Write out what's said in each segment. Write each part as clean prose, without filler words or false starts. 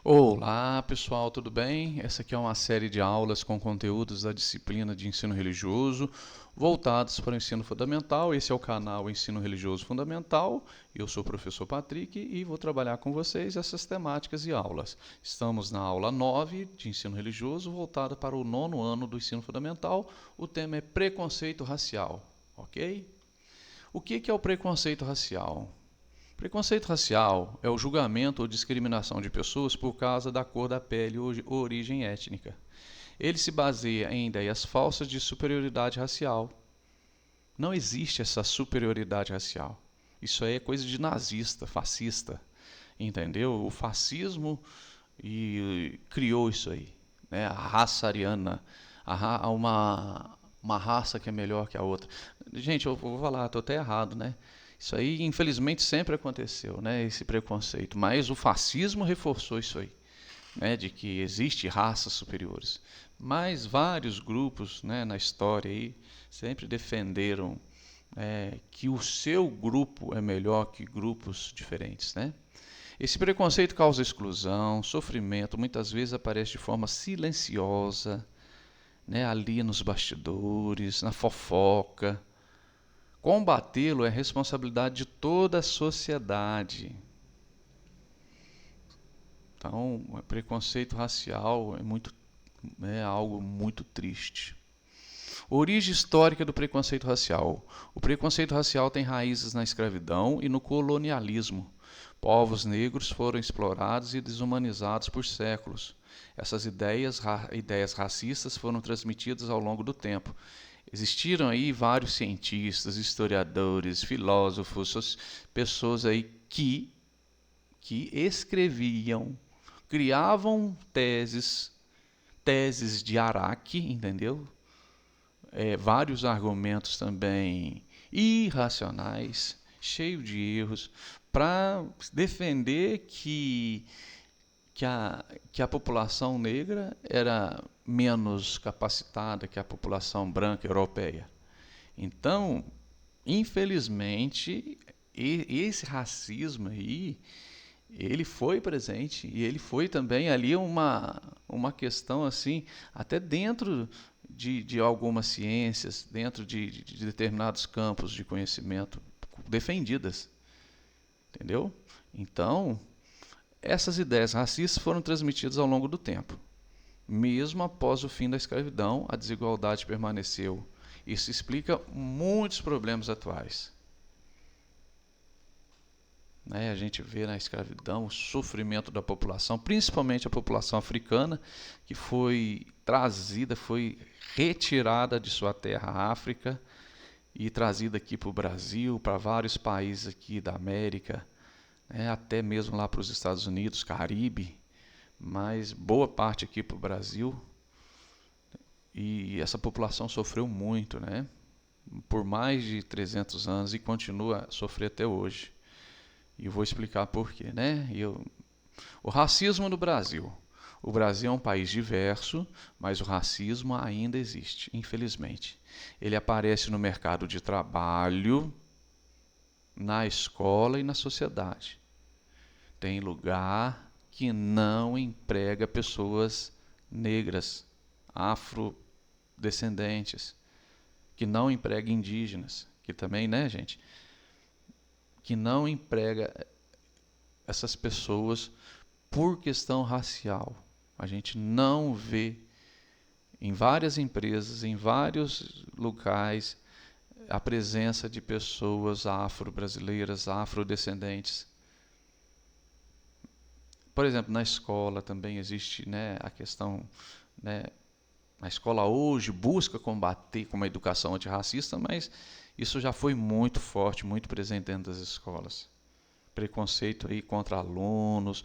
Olá, pessoal, tudo bem? Essa aqui é uma série de aulas com conteúdos da disciplina de ensino religioso voltados para o ensino fundamental. Esse é o canal Ensino Religioso Fundamental. Eu sou o professor Patrick e vou trabalhar com vocês essas temáticas e aulas. Estamos na aula 9 de ensino religioso, voltada para o nono ano do ensino fundamental. O tema é preconceito racial, ok? O que é o preconceito racial? Preconceito racial é o julgamento ou discriminação de pessoas por causa da cor da pele ou origem étnica. Ele se baseia em ideias falsas de superioridade racial. Não existe essa superioridade racial. Isso aí é coisa de nazista, fascista, entendeu? O fascismo criou isso aí, né? A raça ariana, uma raça que é melhor que a outra. Gente, eu vou falar, estou até errado, né? Isso aí, infelizmente, sempre aconteceu, né? Esse preconceito. Mas o fascismo reforçou isso aí, né? De que existe raças superiores. Mas vários grupos, né, na história aí sempre defenderam que o seu grupo é melhor que grupos diferentes, né? Esse preconceito causa exclusão, sofrimento, muitas vezes aparece de forma silenciosa, né, ali nos bastidores, na fofoca. Combatê-lo é responsabilidade de toda a sociedade. Então, o preconceito racial é algo muito triste. Origem histórica do preconceito racial. O preconceito racial tem raízes na escravidão e no colonialismo. Povos negros foram explorados e desumanizados por séculos. Essas ideias racistas foram transmitidas ao longo do tempo. Existiram aí vários cientistas, historiadores, filósofos, pessoas aí que escreviam, criavam teses de Araque, entendeu? Vários argumentos também irracionais, cheio de erros, para defender que a população negra era menos capacitada que a população branca europeia. Então, infelizmente, esse racismo aí, ele foi presente e ele foi também ali uma questão assim, até dentro de algumas ciências, dentro de determinados campos de conhecimento defendidas, entendeu? Então, essas ideias racistas foram transmitidas ao longo do tempo. Mesmo após o fim da escravidão, a desigualdade permaneceu. Isso explica muitos problemas atuais. Né? A gente vê na escravidão o sofrimento da população, principalmente a população africana, que foi trazida, foi retirada de sua terra, África, e trazida aqui para o Brasil, para vários países aqui da América, até mesmo lá para os Estados Unidos, Caribe, mas boa parte aqui para o Brasil. E essa população sofreu muito, né? Por mais de 300 anos e continua a sofrer até hoje. E eu vou explicar por quê, né? O racismo no Brasil. O Brasil é um país diverso, mas o racismo ainda existe, infelizmente. Ele aparece no mercado de trabalho, na escola e na sociedade. Tem lugar que não emprega pessoas negras, afrodescendentes, que não emprega indígenas, que também, né, gente, que não emprega essas pessoas por questão racial. A gente não vê em várias empresas, em vários locais, a presença de pessoas afro-brasileiras, afrodescendentes. Por exemplo, na escola também existe, né, a questão, né, a escola hoje busca combater com uma educação antirracista, mas isso já foi muito forte, muito presente dentro das escolas. Preconceito aí contra alunos,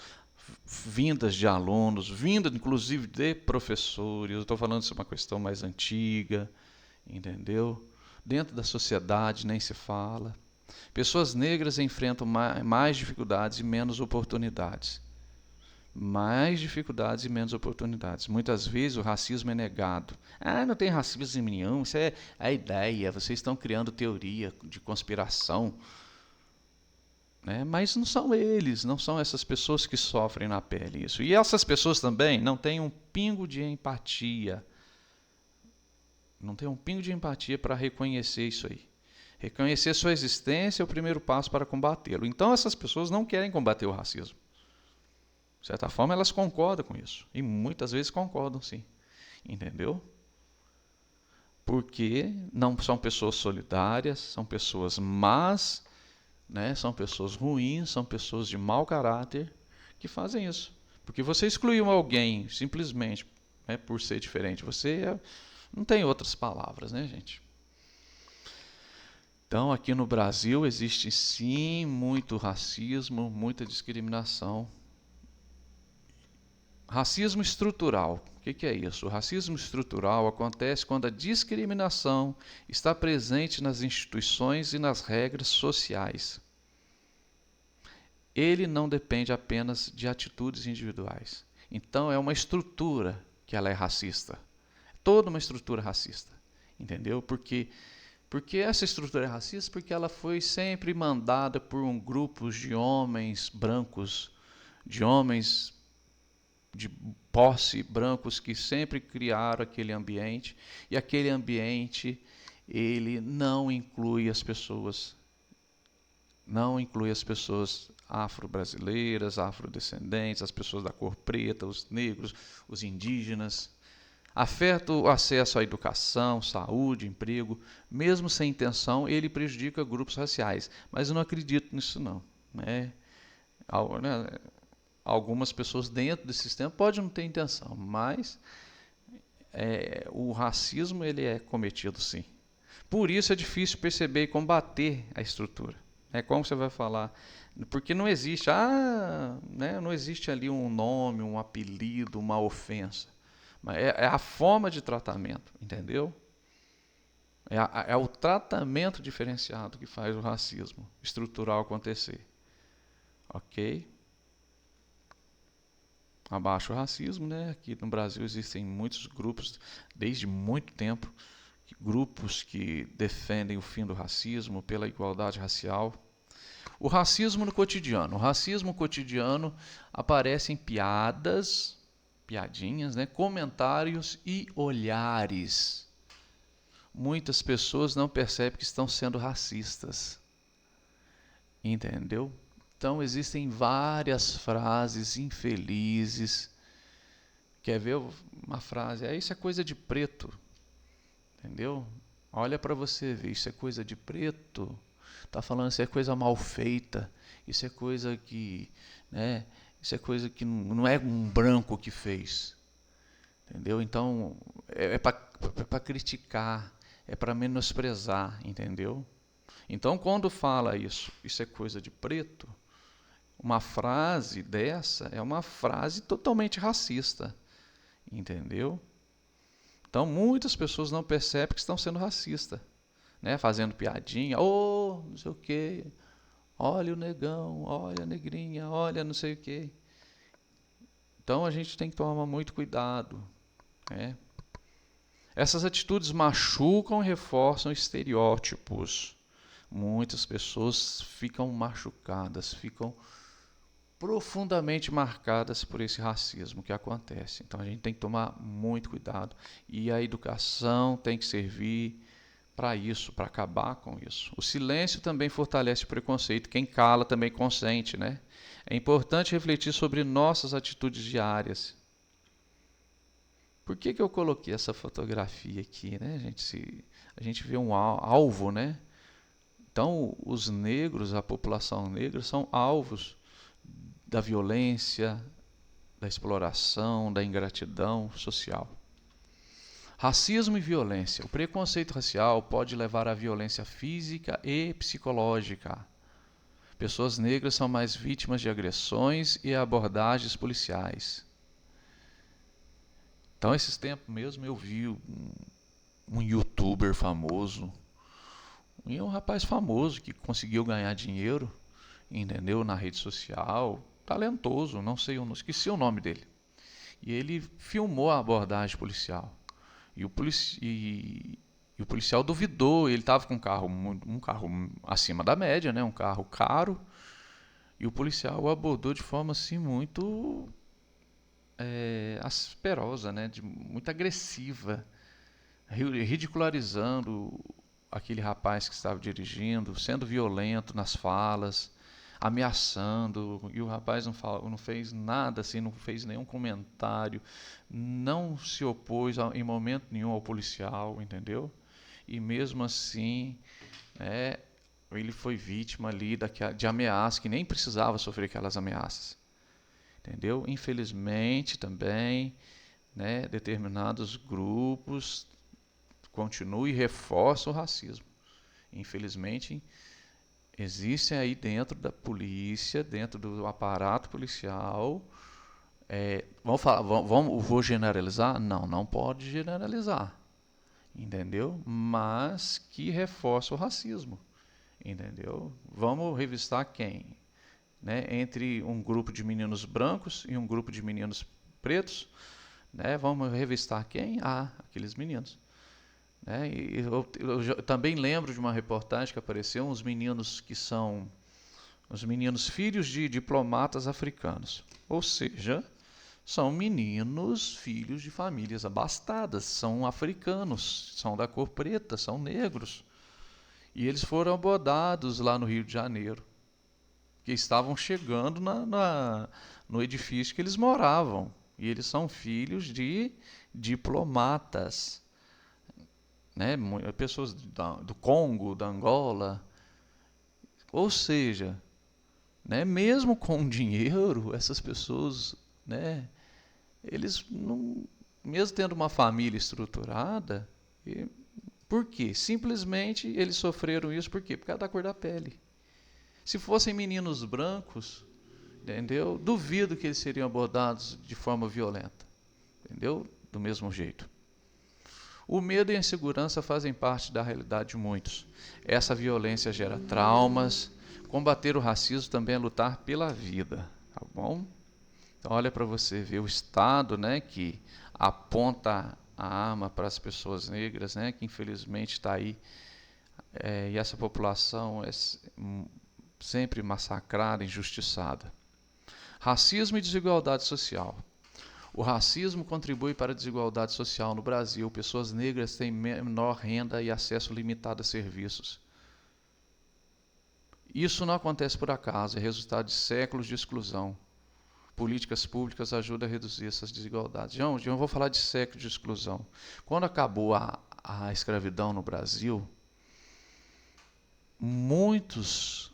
vindas de alunos, vinda inclusive de professores. Eu estou falando de uma questão mais antiga, entendeu? Dentro da sociedade nem se fala. Pessoas negras enfrentam mais dificuldades e menos oportunidades. Mais dificuldades e menos oportunidades. Muitas vezes o racismo é negado. Ah, não tem racismo nenhum, isso é a ideia, vocês estão criando teoria de conspiração. né? Mas não são eles, não são essas pessoas que sofrem na pele isso. E essas pessoas também não têm um pingo de empatia. Não tem um pingo de empatia para reconhecer isso aí. Reconhecer sua existência é o primeiro passo para combatê-lo. Então essas pessoas não querem combater o racismo. De certa forma, elas concordam com isso. E muitas vezes concordam, sim. Entendeu? Porque não são pessoas solidárias, são pessoas más, né? São pessoas ruins, são pessoas de mau caráter que fazem isso. Porque você excluiu alguém simplesmente, né, por ser diferente. Não tem outras palavras, né, gente? Então, aqui no Brasil existe sim muito racismo, muita discriminação. Racismo estrutural. O que é isso? O racismo estrutural acontece quando a discriminação está presente nas instituições e nas regras sociais. Ele não depende apenas de atitudes individuais. Então, é uma estrutura que ela é racista. Toda uma estrutura racista. Entendeu? Porque essa estrutura é racista? Porque ela foi sempre mandada por um grupo de homens brancos, de homens de posse brancos que sempre criaram aquele ambiente, e aquele ambiente ele não inclui as pessoas afro-brasileiras, afrodescendentes, as pessoas da cor preta, os negros, os indígenas. Afeta o acesso à educação, saúde, emprego. Mesmo sem intenção, ele prejudica grupos raciais. Mas eu não acredito nisso, não. Né? Algumas pessoas dentro desse sistema podem não ter intenção, mas o racismo ele é cometido, sim. Por isso é difícil perceber e combater a estrutura. Como você vai falar? Porque não existe, né, não existe ali um nome, um apelido, uma ofensa. Mas é a forma de tratamento, entendeu? É o tratamento diferenciado que faz o racismo estrutural acontecer. Ok? Abaixo o racismo, né? Aqui no Brasil existem muitos grupos, desde muito tempo, grupos que defendem o fim do racismo, pela igualdade racial. O racismo no cotidiano. O racismo cotidiano aparece em piadinhas, né? Comentários e olhares. Muitas pessoas não percebem que estão sendo racistas. Entendeu? Então existem várias frases infelizes. Quer ver uma frase? Isso é coisa de preto. Entendeu? Olha para você ver, isso é coisa de preto. Tá falando isso é coisa mal feita. Isso é coisa que, né? Isso é coisa que não é um branco que fez. Entendeu? Então é para criticar, é para menosprezar, entendeu? Então quando fala isso é coisa de preto, uma frase dessa é uma frase totalmente racista, entendeu? Então muitas pessoas não percebem que estão sendo racistas, né? Fazendo piadinha, não sei o quê, olha o negão, olha a negrinha, olha não sei o quê. Então a gente tem que tomar muito cuidado, né? Essas atitudes machucam e reforçam estereótipos. Muitas pessoas ficam machucadas, ficam profundamente marcadas por esse racismo que acontece. Então a gente tem que tomar muito cuidado. E a educação tem que servir para isso, para acabar com isso. O silêncio também fortalece o preconceito. Quem cala também consente, né? É importante refletir sobre nossas atitudes diárias. Por que eu coloquei essa fotografia aqui, né, gente? A gente vê um alvo, né? Então, os negros, a população negra, são alvos da violência, da exploração, da ingratidão social. Racismo e violência. O preconceito racial pode levar à violência física e psicológica. Pessoas negras são mais vítimas de agressões e abordagens policiais. Então, esses tempos mesmo eu vi um youtuber famoso, e um rapaz famoso que conseguiu ganhar dinheiro, entendeu, na rede social, talentoso, não esqueci o nome dele. E ele filmou a abordagem policial. E o policial duvidou, ele estava com um carro acima da média, né, um carro caro, E o policial o abordou de forma assim muito asperosa, né? Muito agressiva, ridicularizando aquele rapaz que estava dirigindo, sendo violento nas falas, ameaçando, e o rapaz não fez nada assim, não fez nenhum comentário, não se opôs em momento nenhum ao policial, entendeu? E mesmo assim, é, ele foi vítima ali de ameaças, que nem precisava sofrer aquelas ameaças, entendeu? Infelizmente também, né, determinados grupos continuam e reforçam o racismo. Infelizmente, existem aí dentro da polícia, dentro do aparato policial, vamos falar, vou generalizar? Não, não pode generalizar, entendeu? Mas que reforça o racismo, entendeu? Vamos revistar quem? Né? Entre um grupo de meninos brancos e um grupo de meninos pretos, né? Vamos revistar quem? Ah, aqueles meninos. Né? E eu também lembro de uma reportagem que apareceu uns meninos que são os meninos filhos de diplomatas africanos. Ou seja, são meninos filhos de famílias abastadas, são africanos, são da cor preta, são negros. E eles foram abordados lá no Rio de Janeiro, que estavam chegando no edifício que eles moravam. E eles são filhos de diplomatas, né? Pessoas do Congo, da Angola. Ou seja, né, mesmo com dinheiro, essas pessoas, né, eles não, mesmo tendo uma família estruturada, por quê? Simplesmente eles sofreram isso por quê? Por causa da cor da pele. Se fossem meninos brancos, entendeu? Duvido que eles seriam abordados de forma violenta, entendeu? Do mesmo jeito. O medo e a insegurança fazem parte da realidade de muitos. Essa violência gera traumas. Combater o racismo também é lutar pela vida, tá bom? Então olha para você ver o Estado, né, que aponta a arma para as pessoas negras, né, que infelizmente está aí, e essa população é sempre massacrada, injustiçada. Racismo e desigualdade social. O racismo contribui para a desigualdade social no Brasil. Pessoas negras têm menor renda e acesso limitado a serviços. Isso não acontece por acaso, é resultado de séculos de exclusão. Políticas públicas ajudam a reduzir essas desigualdades. Gente, eu vou falar de séculos de exclusão. Quando acabou a escravidão no Brasil, muitos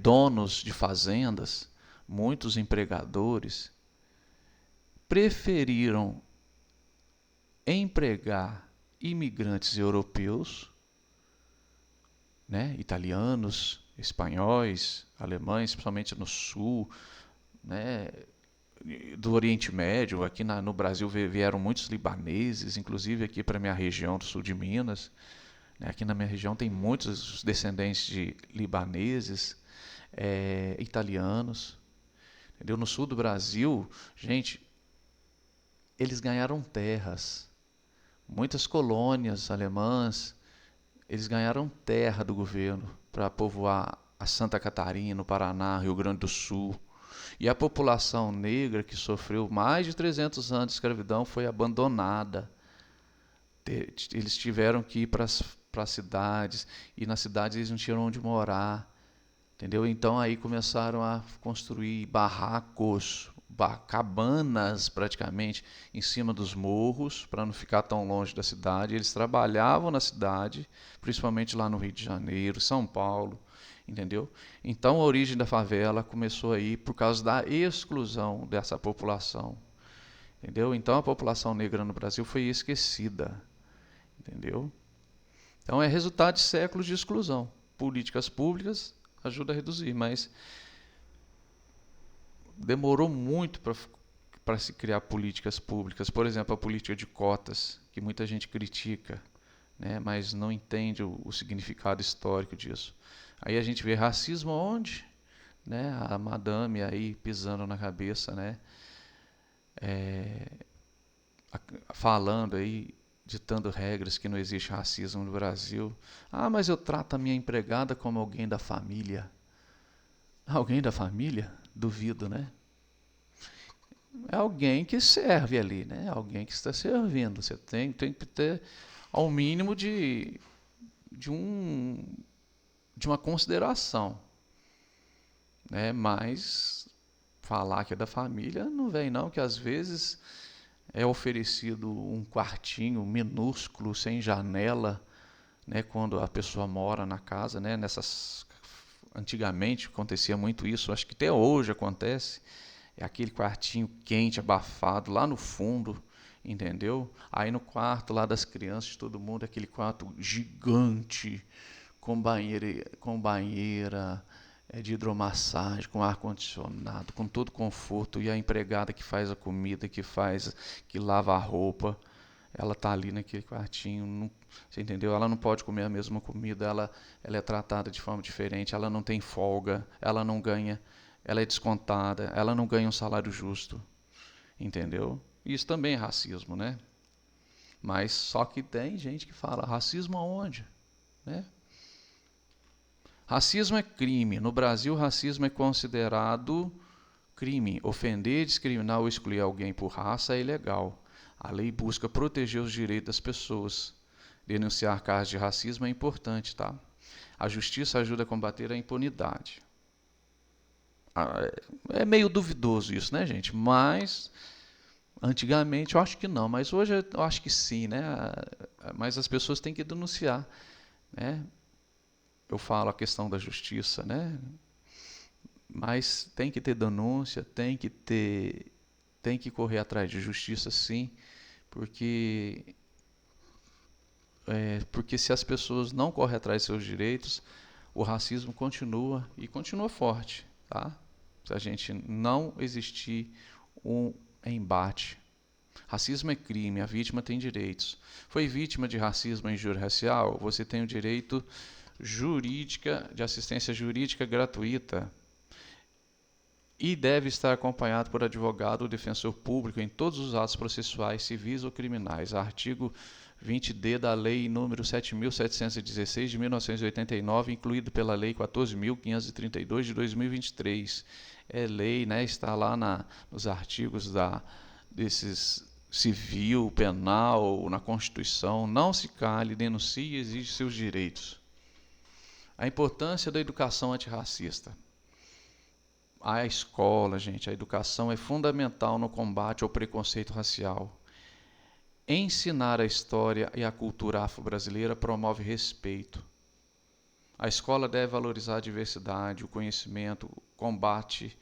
donos de fazendas, muitos empregadores, preferiram empregar imigrantes europeus, né, italianos, espanhóis, alemães, principalmente no sul, né, do Oriente Médio. Aqui no Brasil vieram muitos libaneses, inclusive aqui para a minha região do sul de Minas. Né, aqui na minha região tem muitos descendentes de libaneses, italianos. Entendeu? No sul do Brasil, gente, eles ganharam terras. Muitas colônias alemãs, eles ganharam terra do governo para povoar a Santa Catarina, o Paraná, Rio Grande do Sul. E a população negra, que sofreu mais de 300 anos de escravidão, foi abandonada. Eles tiveram que ir para as cidades, e nas cidades eles não tinham onde morar. Entendeu? Então aí começaram a construir barracos, cabanas praticamente em cima dos morros, para não ficar tão longe da cidade. Eles trabalhavam na cidade, principalmente lá no Rio de Janeiro, São Paulo, entendeu? Então a origem da favela começou aí por causa da exclusão dessa população, entendeu? Então a população negra no Brasil foi esquecida, entendeu? Então é resultado de séculos de exclusão. Políticas públicas ajuda a reduzir, mas demorou muito para se criar políticas públicas. Por exemplo, a política de cotas, que muita gente critica, né, mas não entende o significado histórico disso. Aí a gente vê racismo onde? Né, a madame aí pisando na cabeça, né, falando aí, ditando regras que não existe racismo no Brasil. Ah, mas eu trato a minha empregada como alguém da família. Alguém da família? Duvido, né? É alguém que serve ali, né? Alguém que está servindo. Você tem que ter ao mínimo de, um, de uma consideração, né? Mas falar que é da família não vem não, que às vezes é oferecido um quartinho minúsculo, sem janela, né? Quando a pessoa mora na casa, né? Antigamente acontecia muito isso, acho que até hoje acontece. É aquele quartinho quente, abafado, lá no fundo, entendeu? Aí no quarto lá das crianças, de todo mundo, aquele quarto gigante, com banheira de hidromassagem, com ar-condicionado, com todo conforto, e a empregada que faz a comida, que lava a roupa, ela tá ali naquele quartinho, não, você entendeu? Ela não pode comer a mesma comida, ela é tratada de forma diferente, ela não tem folga, ela não ganha, ela é descontada, ela não ganha um salário justo, entendeu? Isso também é racismo, né? Mas só que tem gente que fala, racismo aonde? Né? Racismo é crime. No Brasil, racismo é considerado crime. Ofender, discriminar ou excluir alguém por raça é ilegal. A lei busca proteger os direitos das pessoas. Denunciar casos de racismo é importante, tá? A justiça ajuda a combater a impunidade. É meio duvidoso isso, né, gente? Mas antigamente eu acho que não, mas hoje eu acho que sim, né? Mas as pessoas têm que denunciar, né? Eu falo a questão da justiça, né? Mas tem que ter denúncia, tem que correr atrás de justiça, sim, porque porque se as pessoas não correm atrás de seus direitos, o racismo continua e continua forte, tá? Se a gente não existir um embate. Racismo é crime, a vítima tem direitos. Foi vítima de racismo e injúria racial? Você tem o direito de assistência jurídica gratuita e deve estar acompanhado por advogado ou defensor público em todos os atos processuais, civis ou criminais. Artigo 20D da Lei nº 7.716 de 1989, incluído pela Lei 14.532 de 2023. É lei, né? Está lá nos artigos desses civil, penal, na Constituição. Não se cale, denuncie e exige seus direitos. A importância da educação antirracista. A escola, gente, a educação é fundamental no combate ao preconceito racial. Ensinar a história e a cultura afro-brasileira promove respeito. A escola deve valorizar a diversidade, o conhecimento, combater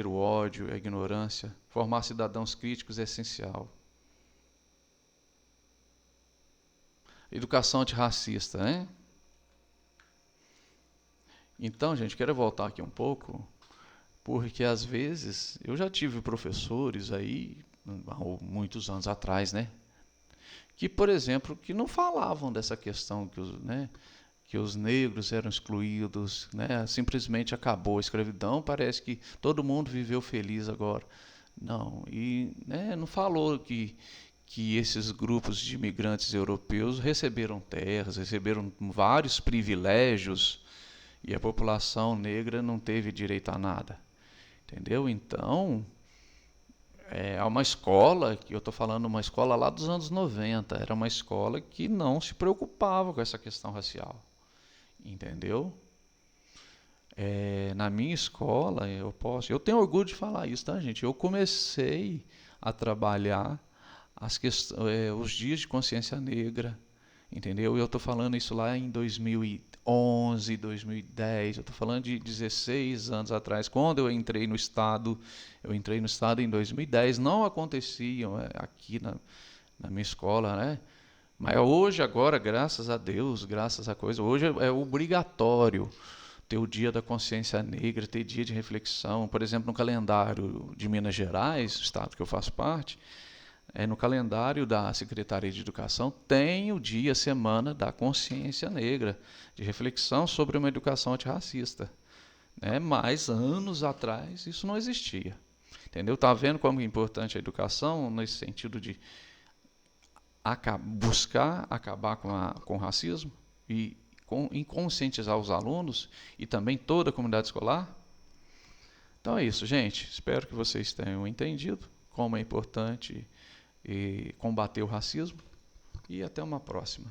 o ódio, a ignorância. Formar cidadãos críticos é essencial. Educação antirracista, né? Então, gente, quero voltar aqui um pouco, porque às vezes eu já tive professores aí, há muitos anos atrás, né? Que, por exemplo, que não falavam dessa questão que os negros eram excluídos, né? Simplesmente acabou a escravidão, parece que todo mundo viveu feliz agora. Não, e né, não falou que esses grupos de imigrantes europeus receberam terras, receberam vários privilégios e a população negra não teve direito a nada. Entendeu? Então, é uma escola, que eu estou falando uma escola lá dos anos 90, era uma escola que não se preocupava com essa questão racial. Entendeu? Na minha escola, eu tenho orgulho de falar isso, tá, gente? Eu comecei a trabalhar os dias de consciência negra, entendeu? Eu estou falando isso lá em 2011, 2010, eu estou falando de 16 anos atrás, quando eu entrei no Estado em 2010, não aconteciam aqui na minha escola, né? Mas hoje, agora, graças a Deus, graças a coisa, hoje é obrigatório ter o dia da consciência negra, ter dia de reflexão. Por exemplo, no calendário de Minas Gerais, estado que eu faço parte, no calendário da Secretaria de Educação tem o dia, a semana da consciência negra, de reflexão sobre uma educação antirracista. Né? Mas anos atrás isso não existia. Entendeu? Tá vendo como é importante a educação nesse sentido de buscar acabar com o racismo e em conscientizar os alunos e também toda a comunidade escolar. Então é isso, gente. Espero que vocês tenham entendido como é importante combater o racismo e até uma próxima.